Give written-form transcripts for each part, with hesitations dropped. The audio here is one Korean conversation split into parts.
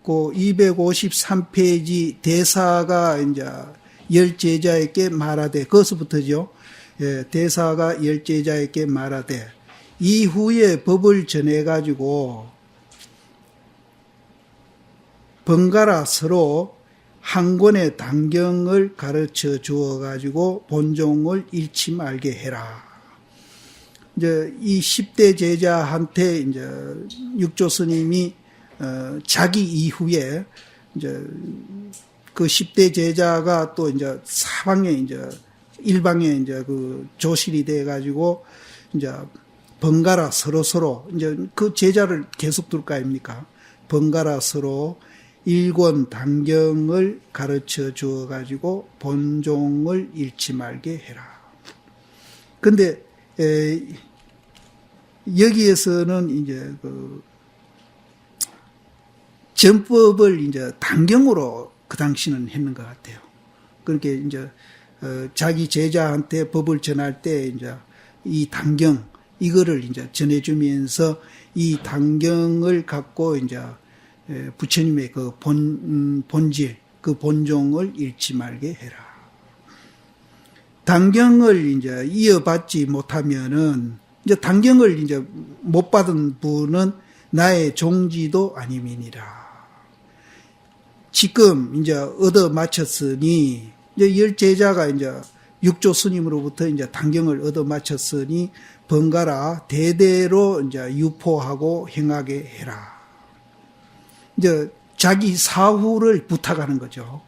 그 253페이지 대사가 이제 열 제자에게 말하되, 거기서부터죠. 예, 대사가 열 제자에게 말하되, 이후에 법을 전해가지고 번갈아 서로 한 권의 단경을 가르쳐 주어가지고 본종을 잃지 말게 해라. 이제 이 10대 제자한테 이제 육조 스님이 자기 이후에 이제 그 10대 제자가 또 이제 사방에 이제 일방에 이제 그 조실이 돼 가지고 이제 번갈아 서로 이제 그 제자를 계속 둘 거 아닙니까? 번갈아 서로 일권 단경을 가르쳐 주어 가지고 본종을 잃지 말게 해라. 근데 여기에서는 이제 그 전법을 이제 단경으로 그 당시는 했는 것 같아요. 그렇게 이제 자기 제자한테 법을 전할 때 이제 이 단경 이거를 이제 전해주면서 이 단경을 갖고 이제 부처님의 그 본질, 그 본종을 잃지 말게 해라. 단경을 이제 이어받지 못하면은 이제 단경을 이제 못 받은 분은 나의 종지도 아님이니라. 지금 이제 얻어 마쳤으니 이제 열 제자가 이제 육조 스님으로부터 이제 단경을 얻어 마쳤으니 번갈아 대대로 이제 유포하고 행하게 해라. 이제 자기 사후를 부탁하는 거죠.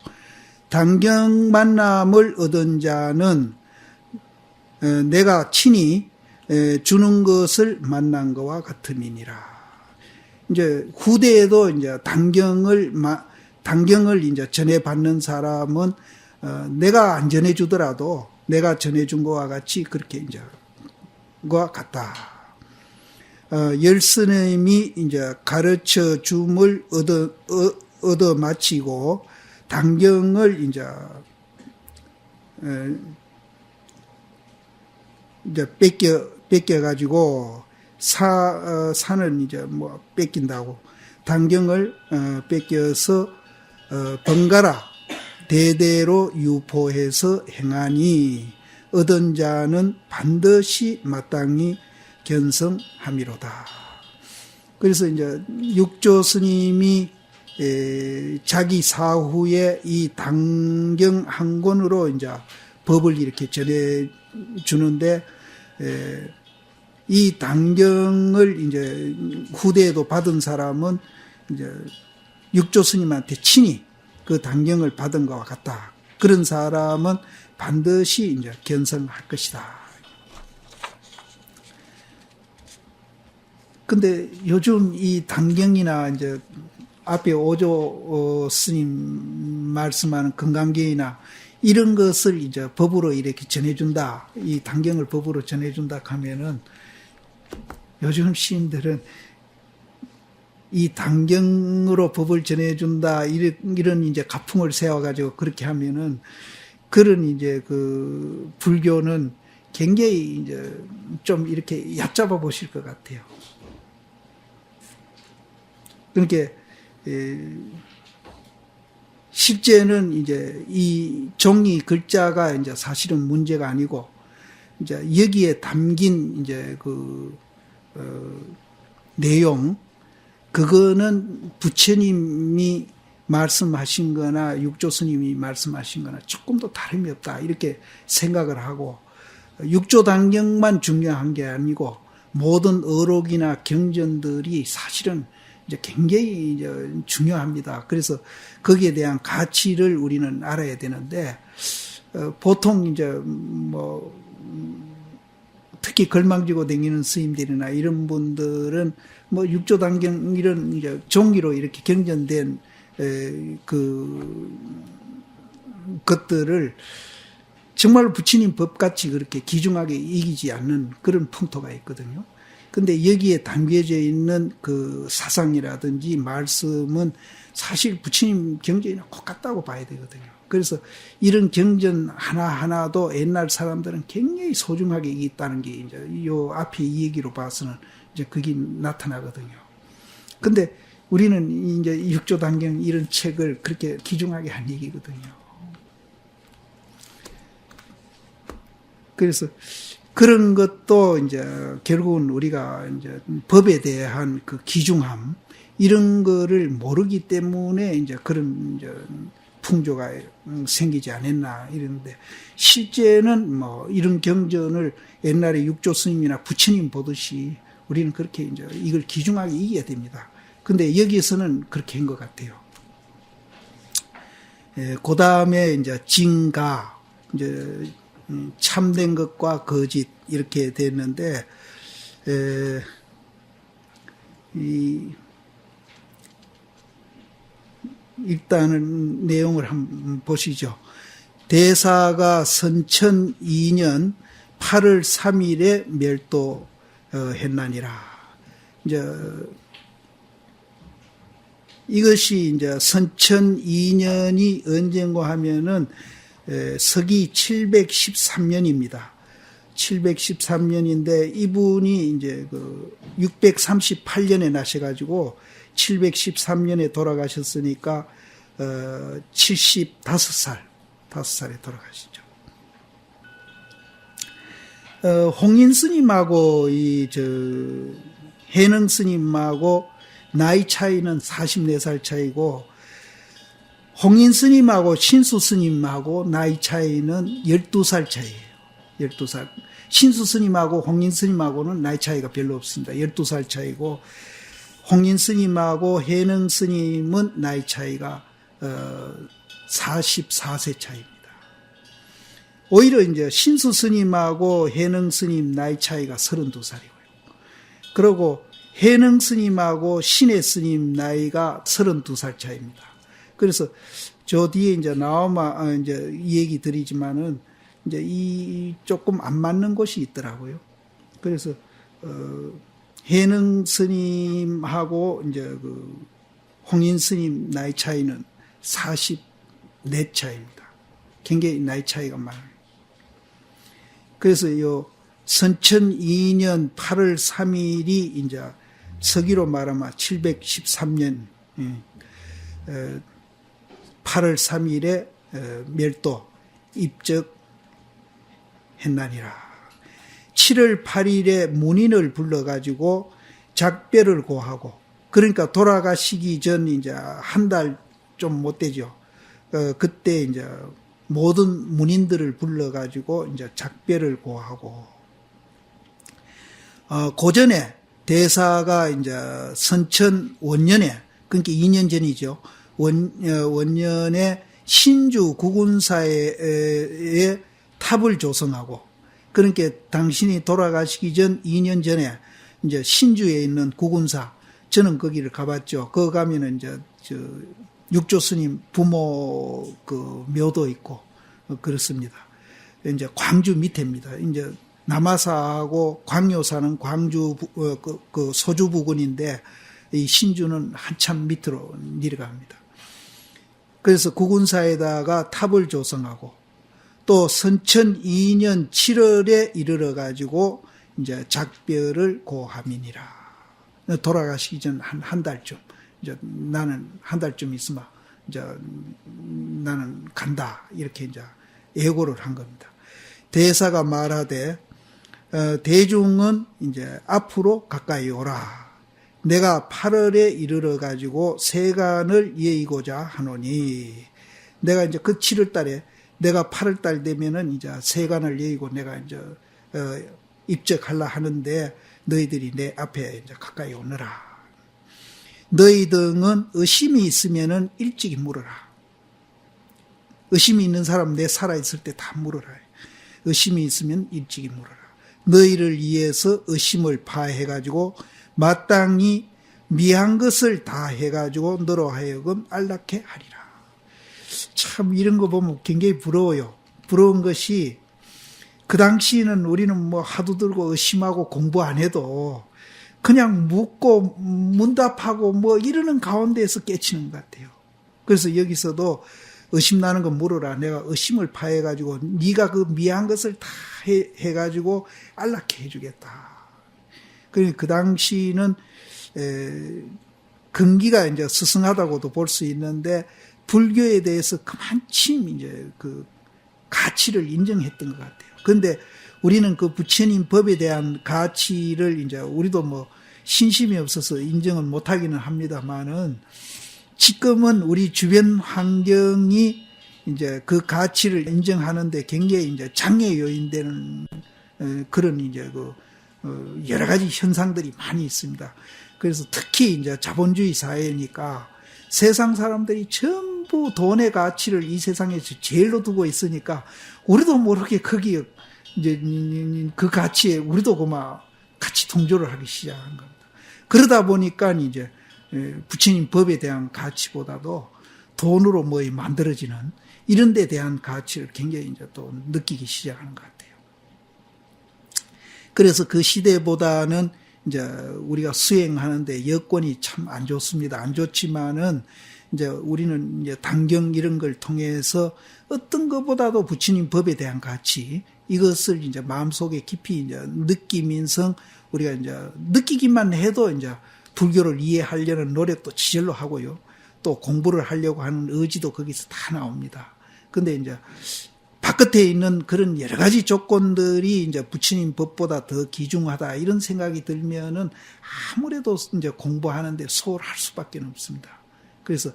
단경 만남을 얻은 자는 내가 친히 주는 것을 만난 것과 같음이니라. 이제 후대에도 이제 단경을 이제 전해받는 사람은 내가 안 전해주더라도 내가 전해준 것과 같이 그렇게 이제 것과 같다. 열스님이 이제 가르쳐 줌을 얻어 마치고 단경을 이제 뺏겨가지고 산을 이제 뭐 뺏긴다고 단경을 뺏겨서 번갈아 대대로 유포해서 행하니 얻은 자는 반드시 마땅히 견성함이로다. 그래서 이제 육조 스님이 자기 사후에 이 단경 한 권으로 이제 법을 이렇게 전해 주는데 이 단경을 이제 후대에도 받은 사람은 이제 육조 스님한테 친히 그 단경을 받은 것과 같다. 그런 사람은 반드시 이제 견성할 것이다. 근데 요즘 이 단경이나 이제 앞에 오조 스님 말씀하는 건강계이나 이런 것을 이제 법으로 이렇게 전해준다. 이 단경을 법으로 전해준다 하면은 요즘 시인들은 이 단경으로 법을 전해준다. 이런 이제 가풍을 세워가지고 그렇게 하면은 그런 이제 그 불교는 굉장히 이제 좀 이렇게 얕잡아 보실 것 같아요. 그러니까 실제는 이제 이 종이 글자가 이제 사실은 문제가 아니고 이제 여기에 담긴 이제 그 내용 그거는 부처님이 말씀하신 거나 육조 스님이 말씀하신 거나 조금도 다름이 없다 이렇게 생각을 하고 육조 단경만 중요한 게 아니고 모든 어록이나 경전들이 사실은 이제 굉장히 이제 중요합니다. 그래서 거기에 대한 가치를 우리는 알아야 되는데 보통 이제 뭐 특히 걸망지고 다니는 스님들이나 이런 분들은 뭐 육조 단경 이런 이제 종이로 이렇게 경전된 그 것들을 정말 부처님 법같이 그렇게 귀중하게 이기지 않는 그런 풍토가 있거든요. 근데 여기에 담겨져 있는 그 사상이라든지 말씀은 사실 부처님 경전이랑 똑같다고 봐야 되거든요. 그래서 이런 경전 하나하나도 옛날 사람들은 굉장히 소중하게 있다는 게 이제 요 앞에 이 얘기로 봐서는 이제 그게 나타나거든요. 근데 우리는 이제 육조단경 이런 책을 그렇게 귀중하게 한 얘기거든요. 그래서 그런 것도 이제 결국은 우리가 이제 법에 대한 그 귀중함 이런 거를 모르기 때문에 이제 그런 이제 풍조가 생기지 않았나 이러는데, 실제는 뭐 이런 경전을 옛날에 육조 스님이나 부처님 보듯이 우리는 그렇게 이제 이걸 귀중하게 이겨야 됩니다. 근데 여기에서는 그렇게 한 것 같아요. 그 다음에 이제 진가, 이제 참된 것과 거짓 이렇게 됐는데, 일단은 내용을 한번 보시죠. 대사가 선천 2년 8월 3일에 멸도했나니라. 이제 이것이 이제 선천 2년이 언젠가 하면은 서기 713년입니다. 713년인데 이분이 이제 그 638년에 나셔가지고 713년에 돌아가셨으니까 75살, 5살에 돌아가시죠. 홍인 스님하고 해능 스님하고 나이 차이는 44살 차이고, 홍인 스님하고 신수 스님하고 나이 차이는 12살 차이예요. 12살. 신수 스님하고 홍인 스님하고는 나이 차이가 별로 없습니다. 12살 차이고, 홍인 스님하고 해능 스님은 나이 차이가 44세 차이입니다. 오히려 이제 신수 스님하고 해능 스님 나이 차이가 32살이고요. 그리고 해능 스님하고 신의 스님 나이가 32살 차이입니다. 그래서 저 뒤에 이제 나오면 이제 이 얘기 드리지만은 이제 이 조금 안 맞는 곳이 있더라고요. 그래서 해능 스님하고 이제 그 홍인 스님 나이 차이는 44 차이입니다. 굉장히 나이 차이가 많아요. 그래서 요 선천 2년 8월 3일이 이제 서기로 말하면 713년 8월 3일에 멸도 입적했나니라. 7월 8일에 문인을 불러가지고 작별을 고하고, 그러니까 돌아가시기 전 이제 한 달 좀 못 되죠. 그때 이제 모든 문인들을 불러가지고 이제 작별을 고하고, 고전에 대사가 이제 선천 원년에, 그러니까 2년 전이죠. 원년에 신주 구군사에 탑을 조성하고, 그러니까 당신이 돌아가시기 전 2년 전에 이제 신주에 있는 구군사, 저는 거기를 가봤죠. 거기 가면은 이제 육조 스님 부모 그 묘도 있고 그렇습니다. 이제 광주 밑에입니다. 이제 남아사하고 광묘사는 광주 그 소주 부근인데 이 신주는 한참 밑으로 내려갑니다. 그래서 구군사에다가 탑을 조성하고, 또 선천 2년 7월에 이르러 가지고 이제 작별을 고함이니라. 돌아가시기 전 한 달쯤, 이제 나는 한 달쯤 있으면 이제 나는 간다, 이렇게 이제 예고를 한 겁니다. 대사가 말하되 대중은 이제 앞으로 가까이 오라. 내가 8월에 이르러 가지고 세간을 예이고자 하노니, 내가 이제 그 7월 달에 내가 8월 달 되면은 이제 세간을 예이고 내가 이제 입적하려 하는데 너희들이 내 앞에 이제 가까이 오너라. 너희 등은 의심이 있으면은 일찍이 물어라. 의심이 있는 사람 내 살아있을 때 다 물어라. 의심이 있으면 일찍이 물어라. 너희를 위해서 의심을 파해가지고 마땅히 미한 것을 다 해가지고 너로 하여금 안락해 하리라. 참 이런 거 보면 굉장히 부러워요. 부러운 것이, 그 당시에는 우리는 뭐 하도 들고 의심하고 공부 안 해도 그냥 묻고 문답하고 뭐 이러는 가운데에서 깨치는 것 같아요. 그래서 여기서도 의심 나는 거 물어라. 내가 의심을 파해가지고 네가 그 미한 것을 다 해가지고 안락해 해주겠다. 그러니까 그 당시는 근기가 이제 스승하다고도 볼 수 있는데 불교에 대해서 그만큼 이제 그 가치를 인정했던 것 같아요. 그런데 우리는 그 부처님 법에 대한 가치를 이제 우리도 뭐 신심이 없어서 인정을 못하기는 합니다만은 지금은 우리 주변 환경이 이제 그 가치를 인정하는데 굉장히 이제 장애 요인되는 그런 이제 그 여러 가지 현상들이 많이 있습니다. 그래서 특히 이제 자본주의 사회니까 세상 사람들이 전부 돈의 가치를 이 세상에서 제일로 두고 있으니까 우리도 모르게 거기에 이제 그 가치에 우리도 그만 같이 동조를 하기 시작한 겁니다. 그러다 보니까 이제 부처님 법에 대한 가치보다도 돈으로 뭐 만들어지는 이런 데 대한 가치를 굉장히 이제 또 느끼기 시작하는 것 같아요. 그래서 그 시대보다는 이제 우리가 수행하는데 여건이 참 안 좋습니다. 안 좋지만은 이제 우리는 이제 당경 이런 걸 통해서 어떤 것보다도 부처님 법에 대한 가치 이것을 이제 마음속에 깊이 이제 느끼면서 우리가 이제 느끼기만 해도 이제 불교를 이해하려는 노력도 지절로 하고요. 또 공부를 하려고 하는 의지도 거기서 다 나옵니다. 근데 이제 바깥에 있는 그런 여러 가지 조건들이 이제 부처님 법보다 더 귀중하다 이런 생각이 들면은 아무래도 이제 공부하는데 소홀할 수밖에 없습니다. 그래서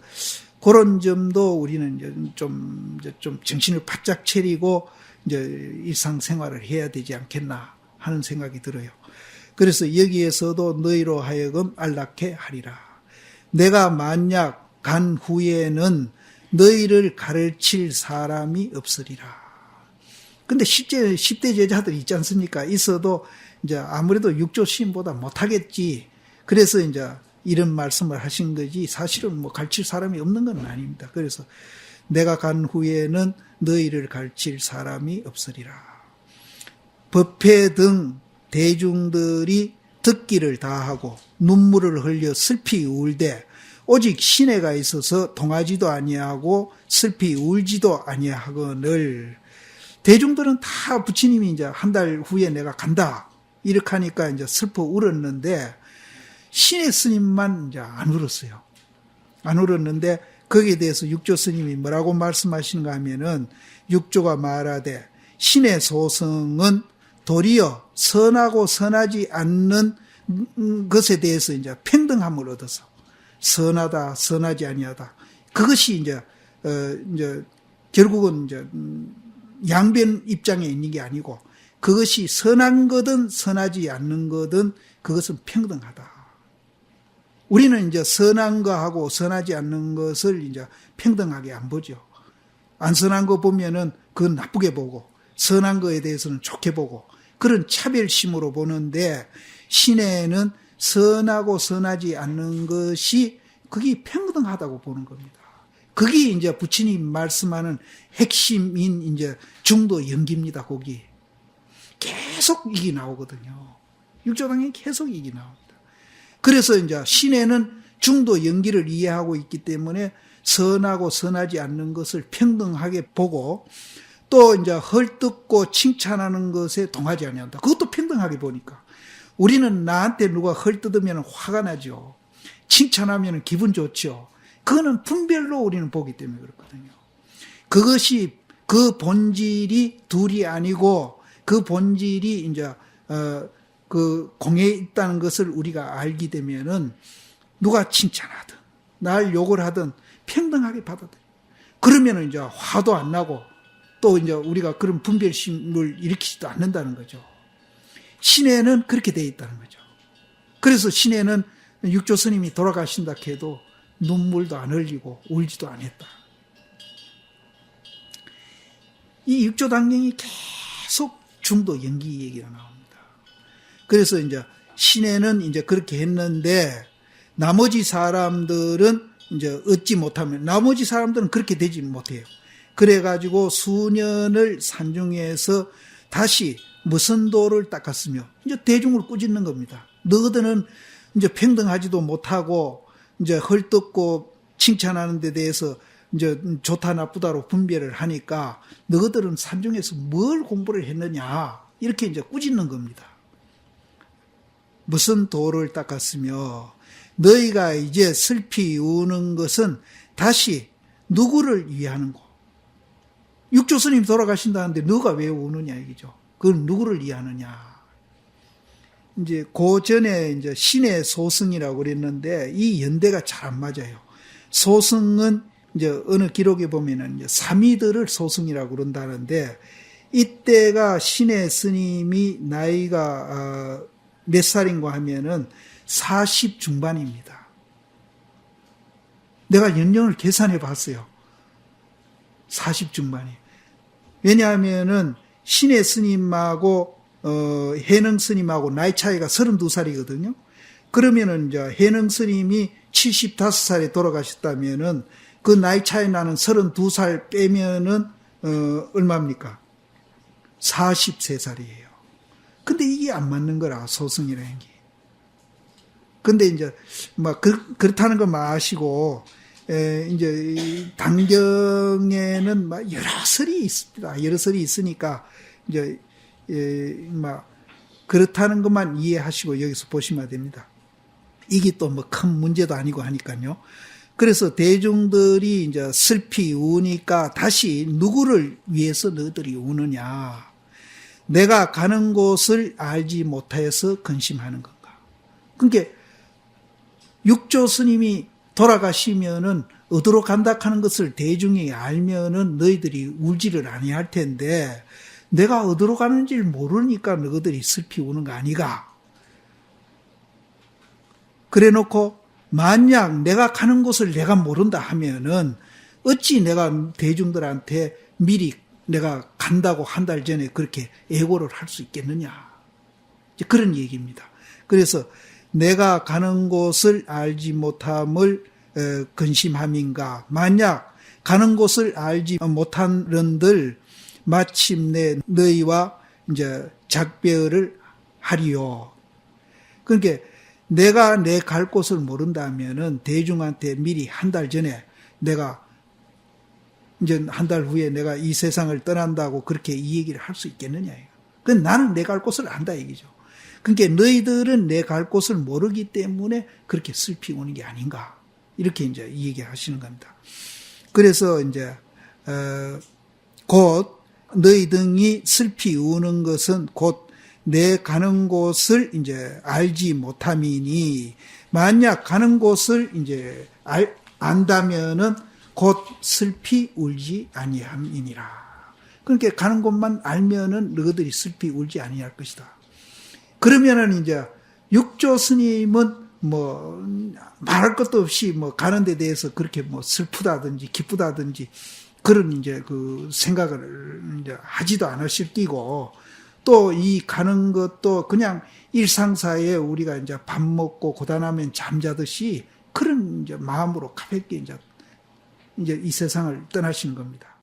그런 점도 우리는 이제 좀 정신을 바짝 차리고 이제 일상생활을 해야 되지 않겠나 하는 생각이 들어요. 그래서 여기에서도 너희로 하여금 안락해 하리라. 내가 만약 간 후에는 너희를 가르칠 사람이 없으리라. 근데 10대 제자들 있지 않습니까? 있어도 이제 아무래도 육조 시인보다 못하겠지. 그래서 이제 이런 말씀을 하신 거지 사실은 뭐 가르칠 사람이 없는 건 아닙니다. 그래서 내가 간 후에는 너희를 가르칠 사람이 없으리라. 법회 등 대중들이 듣기를 다하고 눈물을 흘려 슬피 울되 오직 신혜가 있어서 동하지도 아니하고 슬피 울지도 아니하거늘. 대중들은 다 부처님이 이제 한 달 후에 내가 간다 이렇게 하니까 이제 슬퍼 울었는데 신혜 스님만 이제 안 울었어요. 안 울었는데 거기에 대해서 육조 스님이 뭐라고 말씀하시는가 하면은 육조가 말하되 신의 소성은 도리어 선하고 선하지 않는 것에 대해서 이제 평등함을 얻어서 선하다, 선하지 아니하다. 그것이 이제 결국은 이제 양변 입장에 있는 게 아니고 그것이 선한 거든 선하지 않는 거든 그것은 평등하다. 우리는 이제 선한 거하고 선하지 않는 것을 이제 평등하게 안 보죠. 안 선한 거 보면은 그건 나쁘게 보고 선한 거에 대해서는 좋게 보고 그런 차별심으로 보는데 신에는 선하고 선하지 않는 것이 그게 평등하다고 보는 겁니다. 그게 이제 부처님 말씀하는 핵심인 이제 중도 연기입니다. 거기 계속 이게 나오거든요. 육조당에 계속 이게 나옵니다. 그래서 이제 신에는 중도 연기를 이해하고 있기 때문에 선하고 선하지 않는 것을 평등하게 보고 또 이제 헐뜯고 칭찬하는 것에 동하지 아니한다. 그것도 평등하게 보니까 우리는 나한테 누가 헐뜯으면 화가 나죠. 칭찬하면 기분 좋죠. 그거는 분별로 우리는 보기 때문에 그렇거든요. 그것이 그 본질이 둘이 아니고 그 본질이 이제 그 공에 있다는 것을 우리가 알게 되면은 누가 칭찬하든 날 욕을 하든 평등하게 받아들여. 그러면은 이제 화도 안 나고 또 이제 우리가 그런 분별심을 일으키지도 않는다는 거죠. 신에는 그렇게 돼 있다는 거죠. 그래서 신에는 육조 스님이 돌아가신다 해도 눈물도 안 흘리고 울지도 않았다. 이 육조 당경이 계속 중도 연기 얘기가 나옵니다. 그래서 이제 신에는 이제 그렇게 했는데 나머지 사람들은 이제 얻지 못하면 나머지 사람들은 그렇게 되지 못해요. 그래가지고 수년을 산중에서 다시 무슨 도를 닦았으며 이제 대중을 꾸짖는 겁니다. 너희들은 이제 평등하지도 못하고 이제 헐뜯고 칭찬하는 데 대해서 이제 좋다 나쁘다로 분별을 하니까 너희들은 산중에서 뭘 공부를 했느냐 이렇게 이제 꾸짖는 겁니다. 무슨 도를 닦았으며 너희가 이제 슬피 우는 것은 다시 누구를 위하는고? 육조 스님 돌아가신다는데 너가 왜 우느냐 이거죠. 그건 누구를 위하느냐? 이제 그 전에 이제 신의 소승이라고 그랬는데 이 연대가 잘 안 맞아요. 소승은 이제 어느 기록에 보면은 이제 사미들을 소승이라고 그런다는데 이때가 신의 스님이 나이가 몇 살인가 하면은 40 중반입니다. 내가 연령을 계산해 봤어요. 40 중반이. 왜냐하면은 신의 스님하고 해능 스님하고 나이 차이가 32살이거든요. 그러면은 이제 해능 스님이 75살에 돌아가셨다면은 그 나이 차이 나는 32살 빼면은 얼마입니까? 43살이에요. 근데 이게 안 맞는 거라, 소승이라는 게. 근데 이제 막 그렇다는 거 마시고 이제 당경에는 막 여러 설이 있습니다. 여러 설이 있으니까 이제 막 그렇다는 것만 이해하시고 여기서 보시면 됩니다. 이게 또 뭐 큰 문제도 아니고 하니까요. 그래서 대중들이 이제 슬피 우니까 다시 누구를 위해서 너희들이 우느냐? 내가 가는 곳을 알지 못하여서 근심하는 건가? 그러니까 육조 스님이 돌아가시면은 어디로 간다 하는 것을 대중이 알면은 너희들이 울지를 아니할 텐데 내가 어디로 가는지를 모르니까 너희들이 슬피 우는 거 아니가? 그래 놓고 만약 내가 가는 곳을 내가 모른다 하면은 어찌 내가 대중들한테 미리 내가 간다고 한 달 전에 그렇게 예고를 할 수 있겠느냐. 이제 그런 얘기입니다. 그래서 내가 가는 곳을 알지 못함을 근심함인가. 만약 가는 곳을 알지 못한런들 마침내 너희와 이제 작별을 하리요. 그러니까 내가 내 갈 곳을 모른다면은 대중한테 미리 한 달 전에 내가 이제 한 달 후에 내가 이 세상을 떠난다고 그렇게 이 얘기를 할 수 있겠느냐. 그건 나는 내 갈 곳을 안다 얘기죠. 그러니까 너희들은 내 갈 곳을 모르기 때문에 그렇게 슬피 우는 게 아닌가. 이렇게 이제 이 얘기 하시는 겁니다. 그래서 이제, 곧 너희 등이 슬피 우는 것은 곧 내 가는 곳을 이제 알지 못함이니 만약 가는 곳을 이제 안다면은 곧 슬피 울지 아니함이니라. 그러니까 가는 곳만 알면은 너희들이 슬피 울지 아니할 것이다. 그러면은 이제 육조 스님은 뭐 말할 것도 없이 뭐 가는 데 대해서 그렇게 뭐 슬프다든지 기쁘다든지 그런 이제 그 생각을 이제 하지도 않으실 끼고 또 이 가는 것도 그냥 일상사에 우리가 이제 밥 먹고 고단하면 잠자듯이 그런 이제 마음으로 가볍게 이제 이 세상을 떠나시는 겁니다.